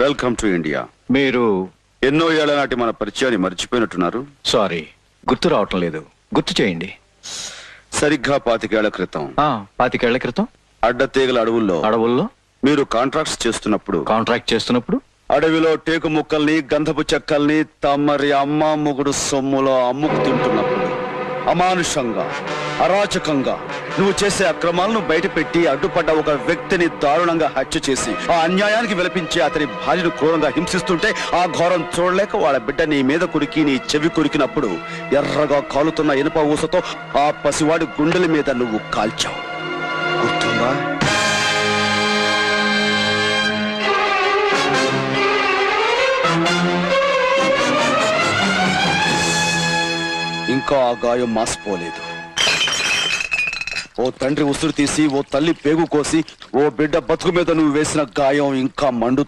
Welcome to India. మీరు ఎన్నో ఏళ్ల నాటి మన పరిచయాన్ని మర్చిపోయినట్టున్నారు. సారీ, గుర్తు రావటం లేదు. గుర్తు చేయండి. సరిగ్గా 25 ఏళ్ల క్రితం 25 ఏళ్ల క్రితం అడ్డతీగల అడవుల్లో మీరు కాంట్రాక్ట్స్ చేస్తున్నప్పుడు కాంట్రాక్ట్ చేస్తున్నప్పుడు అడవిలో టేకు ముక్కల్ని గంధపు చెక్కల్ని తమరి అమ్మ మొగుడు సొమ్ములో అమ్ముకు తింటున్నప్పుడు అమానుషంగా అరాచకంగా నువ్వు చేసే అక్రమాలను బయటపెట్టి అడ్డుపడ్డ ఒక వ్యక్తిని దారుణంగా హత్య చేసి ఆ అన్యాయానికి విలపించి అతని భార్యను క్రూరంగా హింసిస్తుంటే ఆ ఘోరం చూడలేక వాళ్ళ బిడ్డ నీ మీద కురికి నీ చెవి కురికినప్పుడు ఎర్రగా కాలుతున్న ఇనుప ఊసతో ఆ పసివాడి గుండెల మీద నువ్వు కాల్చావు. గుర్తుందా? ఇంకా ఆ గాయం మాసిపోలేదు. ఓ తండ్రి ఉసురు తీసి ఓ తల్లి పేగు కోసి ఓ బిడ్డ బతుకు మీద నువ్వు వేసిన గాయం ఇంకా మండుతూ